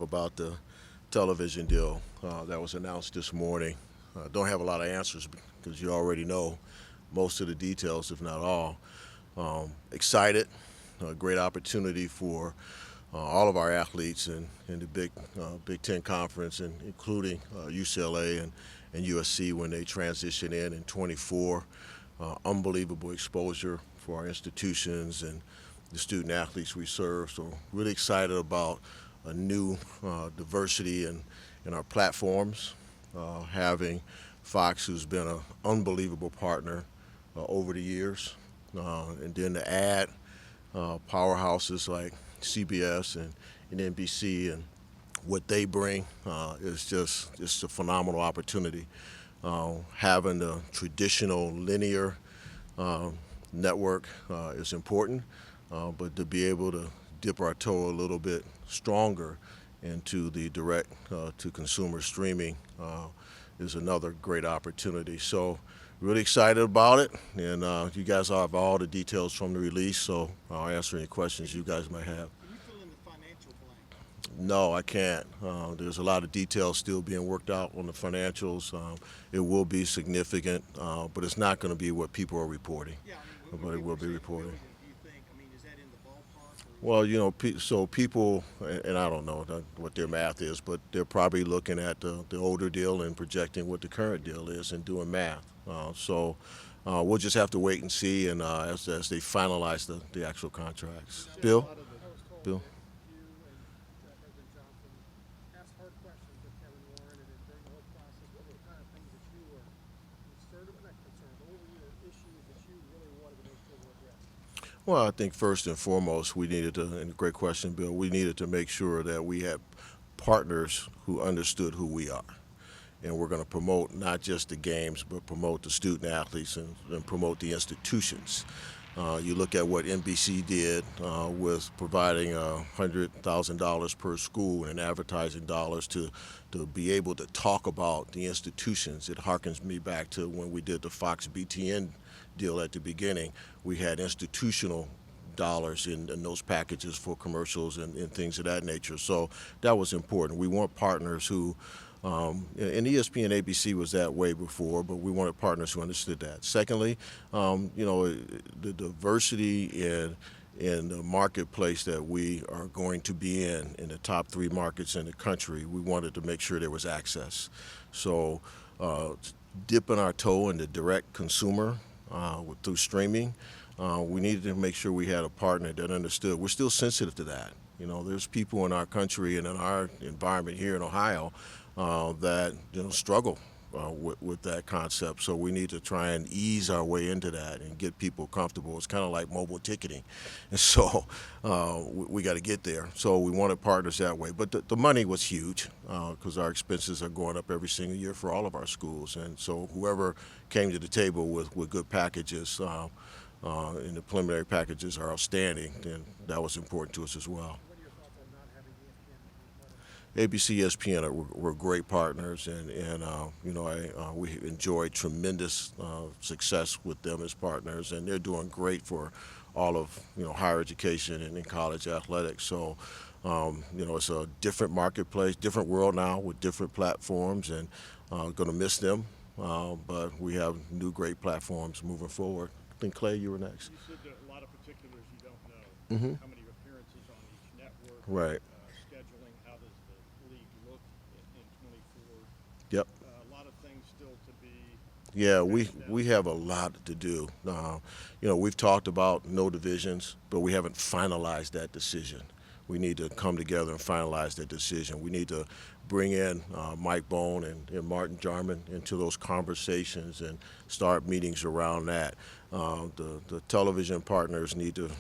about the television deal that was announced this morning. Don't have a lot of answers because you already know most of the details, if not all. Excited, a great opportunity for all of our athletes in the Big Ten Conference, and including UCLA and USC when they transition in 24. Unbelievable exposure for our institutions and the student athletes we serve. So really excited about a new diversity in our platforms, having Fox, who's been an unbelievable partner over the years, and then to add powerhouses like CBS and NBC and what they bring is just a phenomenal opportunity. Having the traditional linear uh, network is important, but to be able to dip our toe a little bit stronger into the direct to consumer streaming is another great opportunity. So, really excited about it, and you guys have all the details from the release, so I'll answer any questions you guys might have. Can you fill in the financial blank? No, I can't. There's a lot of details still being worked out on the financials. It will be significant, but it's not going to be what people are reporting. Yeah, But it will be reporting. do you think? I mean, is that in the ballpark? Well, so people, and I don't know what their math is, but they're probably looking at the older deal and projecting what the current deal is and doing math. We'll just have to wait and see, and as they finalize the actual contracts. Bill? I was told Bill? that you and President Johnson asked hard questions of Kevin Warren, and during the whole process, what were the kind of things that you were concerned about? Not concerned, but what were your issues that you really wanted to make sure were addressed? Well, I think first and foremost, we needed to, and great question, Bill, we needed to make sure that we had partners who understood who we are. And we're going to promote not just the games, but promote the student athletes and promote the institutions. You look at what NBC did with providing $100,000 per school in advertising dollars to be able to talk about the institutions. It harkens me back to when we did the Fox BTN deal at the beginning. We had institutional dollars in those packages for commercials and things of that nature. So that was important. We want partners who and ESPN ABC was that way before, but we wanted partners who understood that. Secondly, the diversity in the marketplace that we are going to be in the top three markets in the country, we wanted to make sure there was access. So dipping our toe in the direct consumer through streaming, we needed to make sure we had a partner that understood. We're still sensitive to that. There's people in our country and in our environment here in Ohio that struggle with that concept. So we need to try and ease our way into that and get people comfortable. It's kind of like mobile ticketing, and so we got to get there. So we wanted partners that way. But the money was huge because our expenses are going up every single year for all of our schools, and so whoever came to the table with good packages. And the preliminary packages are outstanding, and that was important to us as well. What are your thoughts on not having ESPN as ABC, ESPN were great partners, and we enjoyed tremendous success with them as partners, and they're doing great for all of higher education and in college athletics. So it's a different marketplace, different world now with different platforms, and going to miss them, but we have new great platforms moving forward. I think Clay, you were next. You said that a lot of particulars you don't know. Mm-hmm. How many appearances on each network? Right. Scheduling. How does the league look in 24? Yep. A lot of things still to be. Yeah, we hashed out. we have a lot to do. We've talked about no divisions, but we haven't finalized that decision. We need to come together and finalize that decision. We need to bring in Mike Bone and Martin Jarman into those conversations and start meetings around that. The television partners need to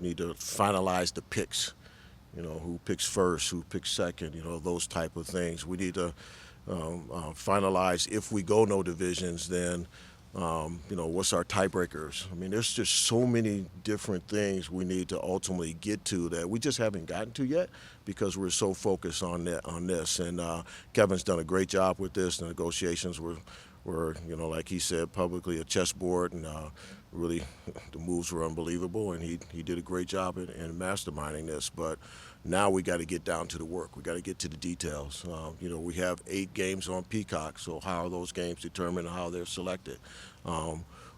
finalize the picks. Who picks first, who picks second. Those type of things. We need to finalize if we go no divisions, then what's our tiebreakers? I mean, there's just so many different things we need to ultimately get to that we just haven't gotten to yet because we're so focused on this. And Kevin's done a great job with this. The negotiations were like he said publicly, a chessboard, and really the moves were unbelievable. And he did a great job in masterminding this. But Now we got to get down to the work. We got to get to the details. We have 8 games on Peacock, so how are those games determined and how they're selected?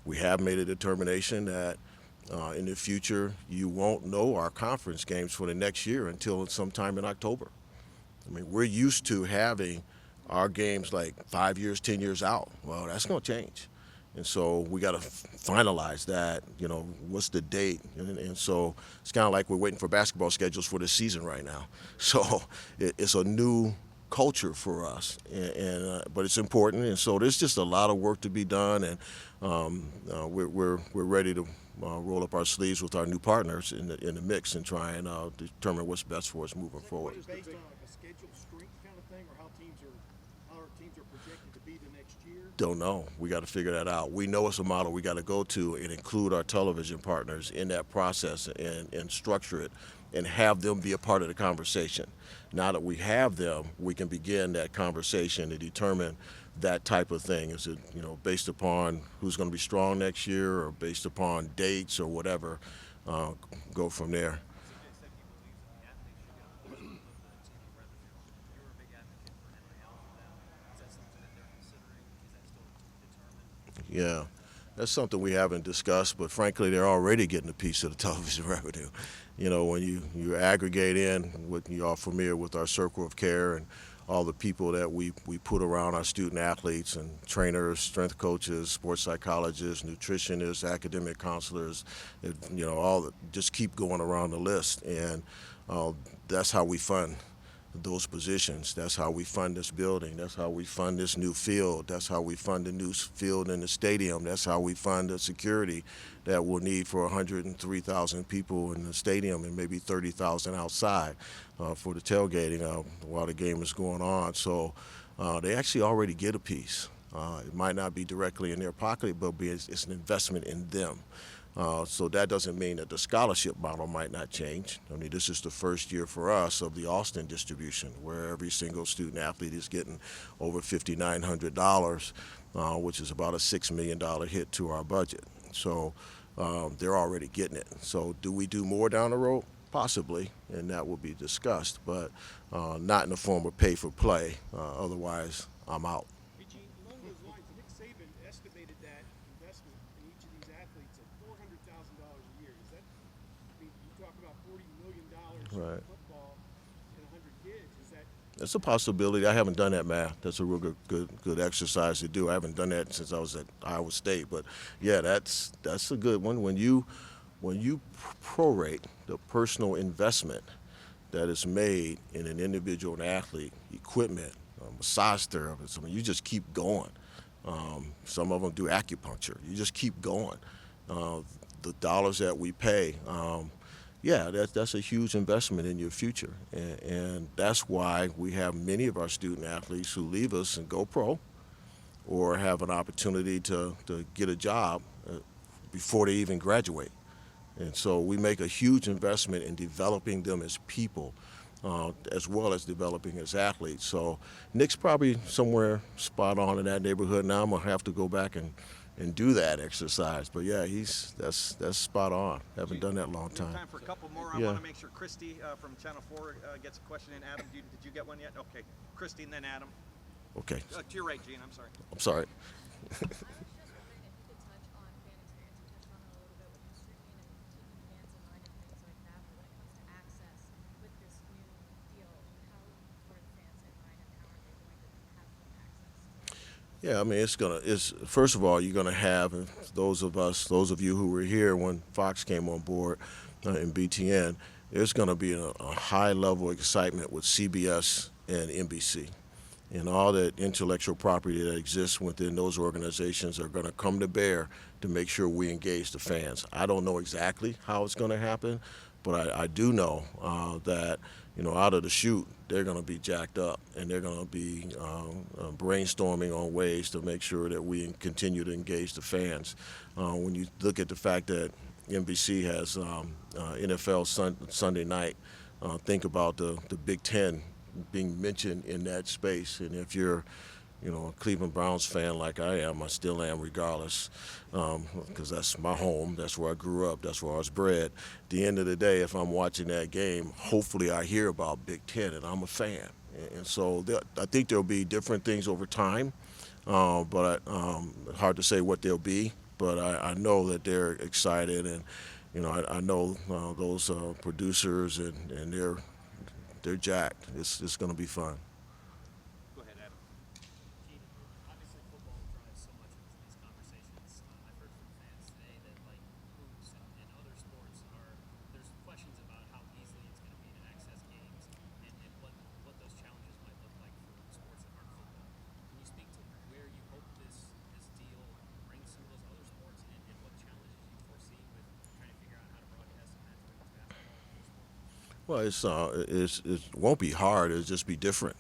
We have made a determination that in the future you won't know our conference games for the next year until sometime in October. I mean, we're used to having our games like 5 years, 10 years out. Well, that's going to change. And so we got to finalize that, what's the date? And so it's kind of like we're waiting for basketball schedules for the season right now. So it's a new culture for us, but it's important. And so there's just a lot of work to be done, and we're ready to roll up our sleeves with our new partners in the mix and try and determine what's best for us moving forward. Is it based on like a schedule strength kind of thing, or how our teams are projected to be the next year? Don't know. We got to figure that out. We know it's a model we got to go to and include our television partners in that process and structure it and have them be a part of the conversation. Now that we have them, we can begin that conversation to determine that type of thing. Is it, based upon who's going to be strong next year or based upon dates or whatever, go from there. Yeah, that's something we haven't discussed, but frankly, they're already getting a piece of the television revenue. When you aggregate in what you all familiar with our circle of care and all the people that we put around our student athletes and trainers, strength coaches, sports psychologists, nutritionists, academic counselors, just keep going around the list. And that's how we fund those positions. That's how we fund this building. That's how we fund this new field. That's how we fund the new field in the stadium. That's how we fund the security that we'll need for 103,000 people in the stadium and maybe 30,000 outside for the tailgating while the game is going on. So they actually already get a piece. It might not be directly in their pocket, but it's an investment in them. So that doesn't mean that the scholarship model might not change. I mean, this is the first year for us of the Austin distribution, where every single student athlete is getting over $5,900, which is about a $6 million hit to our budget. So they're already getting it. So do we do more down the road? Possibly, and that will be discussed, but not in the form of pay for play. Otherwise, I'm out. Hey, Gene, along those lines, Nick Saban estimated that investment in each of these athletes at $400,000 a year. Is that? I mean, you talk about $40 million Right. for football and 100 kids. Is that? It's a possibility. I haven't done that math. That's a real good exercise to do. I haven't done that since I was at Iowa State, but yeah, that's a good one. When you prorate the personal investment that is made in an individual athlete, equipment, massage therapists, you just keep going. Some of them do acupuncture. You just keep going. The dollars that we pay, that's a huge investment in your future. And that's why we have many of our student athletes who leave us and go pro or have an opportunity to get a job before they even graduate. And so we make a huge investment in developing them as people, as well as developing as athletes. So Nick's probably somewhere spot on in that neighborhood. Now I'm gonna have to go back and do that exercise. But yeah, that's spot on. Haven't done that in a long time. Time for a couple more. I Yeah. want to make sure Christy from Channel 4 gets a question in. Adam, did you get one yet? Okay, Christy and then Adam. Okay, To your right, Gene. I'm sorry. I'm sorry. I was just wondering if you could touch on fan experience. You touched on it a little bit with the streaming and keeping fans in mind and things like that. But when it comes to access with this new deal, how are the fans in mind and how are they going to have more access? Yeah, I mean, first of all, you're gonna have, and those of you who were here when Fox came on board in BTN, there's gonna be a high level of excitement with CBS and NBC. And all that intellectual property that exists within those organizations are going to come to bear to make sure we engage the fans. I don't know exactly how it's going to happen, but I do know that out of the chute, they're going to be jacked up, and they're going to be brainstorming on ways to make sure that we continue to engage the fans. When you look at the fact that NBC has NFL Sunday night, think about the Big Ten being mentioned in that space. And if you're a Cleveland Browns fan like I am, I still am regardless, because that's my home. That's where I grew up. That's where I was bred. At the end of the day, if I'm watching that game, hopefully I hear about Big Ten, and I'm a fan. And so I think there'll be different things over time, but hard to say what they'll be. But I know that they're excited, and I know those producers, and they're jacked. It's going to be fun. Go ahead, Adam. Obviously, football drives so much of these conversations. I've heard from fans today that like hoops and other sports there's questions about how easily it's going to be to access games and what those challenges might look like for sports that aren't football. Can you speak to where you hope this deal brings some of those other sports and what challenges you foresee with trying to figure out how to broadcast a match, whether it's basketball or other sports? Well, it won't be hard. It'll just be different.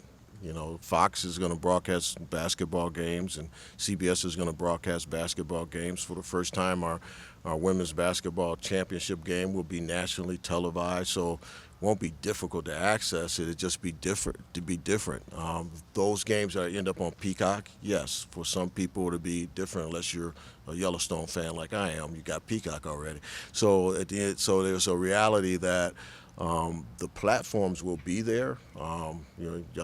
Fox is going to broadcast basketball games, and CBS is going to broadcast basketball games. For the first time, our women's basketball championship game will be nationally televised, so it won't be difficult to access it. It'll just be different. Those games that end up on Peacock, yes, for some people it'll be different unless you're a Yellowstone fan like I am. You got Peacock already. So there's a reality that the platforms will be there. I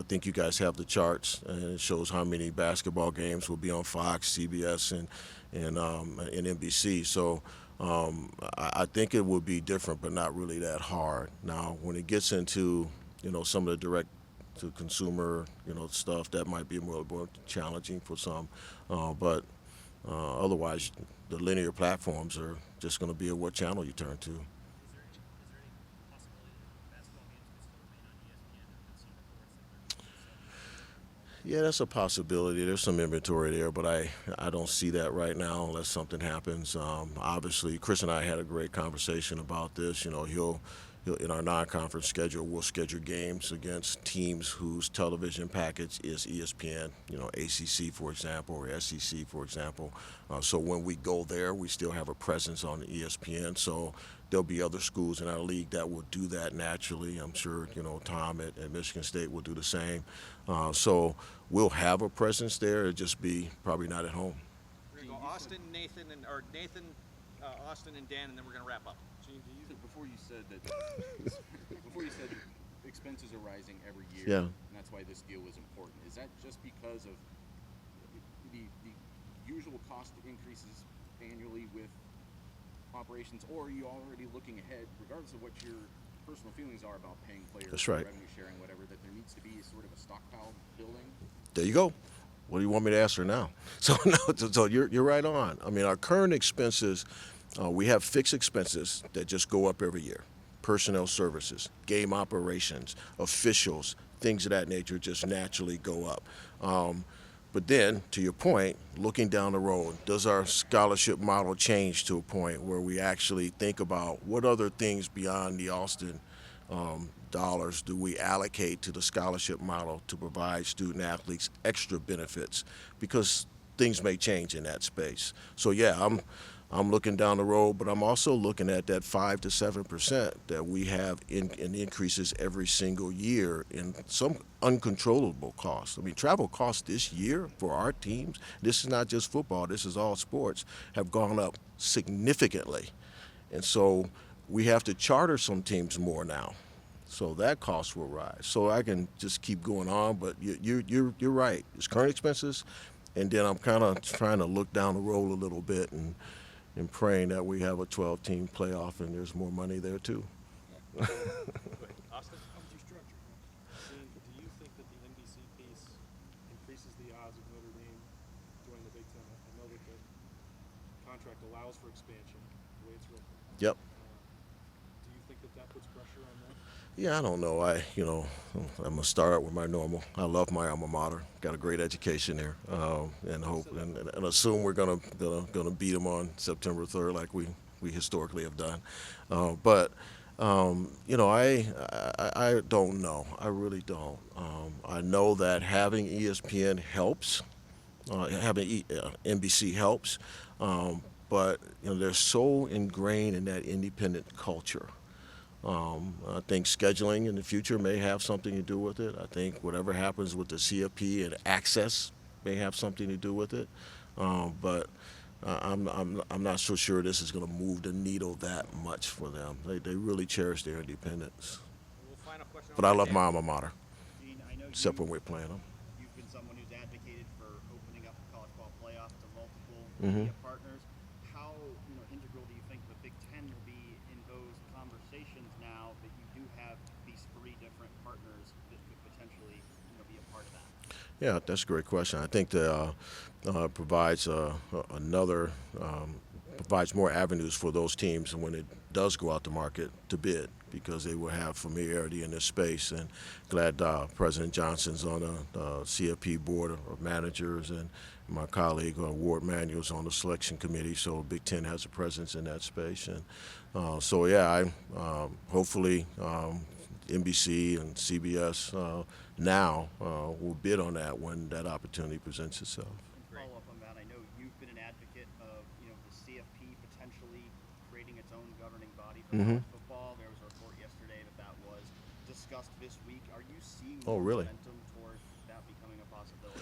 think you guys have the charts, and it shows how many basketball games will be on Fox, CBS, and NBC. So I think it will be different, but not really that hard. Now, when it gets into some of the direct to consumer stuff, that might be more challenging for some. But otherwise, the linear platforms are just going to be what channel you turn to. Yeah, that's a possibility. There's some inventory there, but I don't see that right now unless something happens. Obviously, Chris and I had a great conversation about this. He'll in our non-conference schedule, we'll schedule games against teams whose television package is ESPN, ACC, for example, or SEC, for example. So when we go there, we still have a presence on ESPN. So there'll be other schools in our league that will do that naturally. I'm sure, Tom at Michigan State will do the same. So we'll have a presence there. It'll just be probably not at home. We're going to go Austin, Nathan, Austin, and Dan, and then we're going to wrap up. Gene, before you said expenses are rising every year, Yeah. and that's why this deal is important. Is that just because of the usual cost increases annually with operations, or are you already looking ahead, regardless of what your personal feelings are about paying players, That's right. revenue sharing, whatever, that there needs to be sort of a stockpile building? There you go. What do you want me to answer now? So you're right on. I mean, our current expenses, we have fixed expenses that just go up every year. Personnel services, game operations, officials, things of that nature just naturally go up. But then, to your point, looking down the road, does our scholarship model change to a point where we actually think about what other things beyond the Austin dollars do we allocate to the scholarship model to provide student athletes extra benefits? Because things may change in that space. So yeah, I'm looking down the road, but I'm also looking at that 5 to 7% that we have in increases every single year in some uncontrollable costs. I mean, travel costs this year for our teams, this is not just football, this is all sports, have gone up significantly. And so we have to charter some teams more now. So that cost will rise. So I can just keep going on, but you're right. It's current expenses, and then I'm kind of trying to look down the road a little bit and praying that we have a 12-team playoff and there's more money there too. Austin? How would you structure it? Gene, do you think that the NBC piece increases the odds of Notre Dame joining the Big Ten? I know that the contract allows for expansion, the way it's written. Yep. Do you think that puts pressure on them? Yeah, I don't know. I'm gonna start with my normal. I love my alma mater. Got a great education there, and hope and assume we're gonna beat them on September 3rd, like we historically have done. But I don't know. I really don't. I know that having ESPN helps. Having NBC helps, but they're so ingrained in that independent culture. I think scheduling in the future may have something to do with it. I think whatever happens with the CFP and access may have something to do with it, but I'm not so sure this is going to move the needle that much for them. They really cherish their independence. Well, final question. But I love my alma mater, Gene, I know except when we're playing them. you've been someone who's advocated for opening up the college ball playoff to multiple Mhm. media partners. How integral do you think the Big Ten will be in those conversations now that you do have these three different partners that could potentially be a part of that? Yeah, that's a great question. I think that provides another provides more avenues for those teams when it does go out to market to bid, because they will have familiarity in this space. And glad President Johnson's on the CFP board of managers, and my colleague Ward Manuel's on the selection committee. So Big Ten has a presence in that space, and so yeah, I hopefully. NBC and CBS now will bid on that when that opportunity presents itself. Follow up on that. I know you've been an advocate of the CFP potentially creating its own governing body for college football. There was a report yesterday that was discussed this week. Are you seeing more really? momentum towards that becoming a possibility?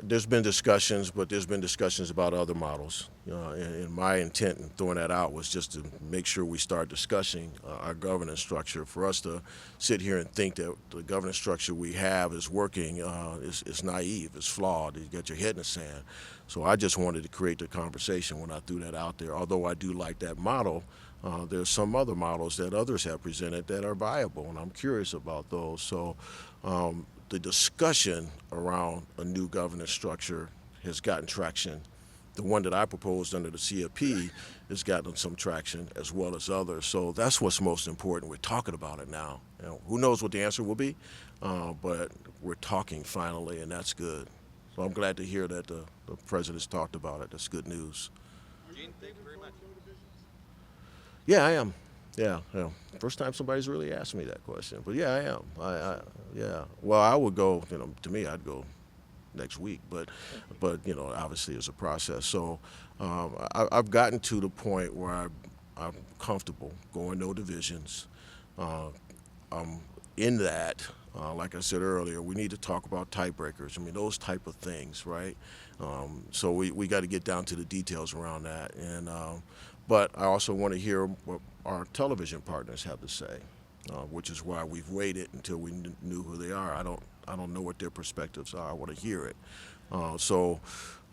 There's been discussions, but there's been discussions about other models. And my intent in throwing that out was just to make sure we start discussing our governance structure. For us to sit here and think that the governance structure we have is working is naive, it's flawed. You get your head in the sand. So I just wanted to create the conversation when I threw that out there. Although I do like that model, there's some other models that others have presented that are viable, and I'm curious about those. So the discussion around a new governance structure has gotten traction. The one that I proposed under the CFP has gotten some traction, as well as others. So that's what's most important. We're talking about it now. Who knows what the answer will be, but we're talking finally, and that's good. So I'm glad to hear that the president's talked about it. That's good news. Gene, thank you very much. Yeah, I am. Yeah. First time somebody's really asked me that question, but yeah, I am. Yeah. Well, I would go. To me, I'd go next week, but obviously it's a process. So I've gotten to the point where I'm comfortable going no divisions. In that, like I said earlier, we need to talk about tiebreakers. I mean, those type of things, right? So we got to get down to the details around that. And but I also want to hear what our television partners have to say, which is why we've waited until we knew who they are. I don't know what their perspectives are. I want to hear it. So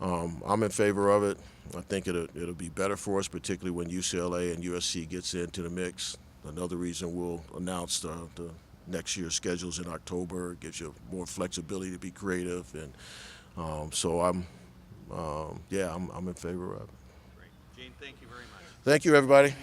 I'm in favor of it. I think it'll be better for us, particularly when UCLA and USC gets into the mix. Another reason we'll announce the next year's schedules in October. It gives you more flexibility to be creative, and so I'm in favor of it. Great. Gene, thank you very much. Thank you, everybody.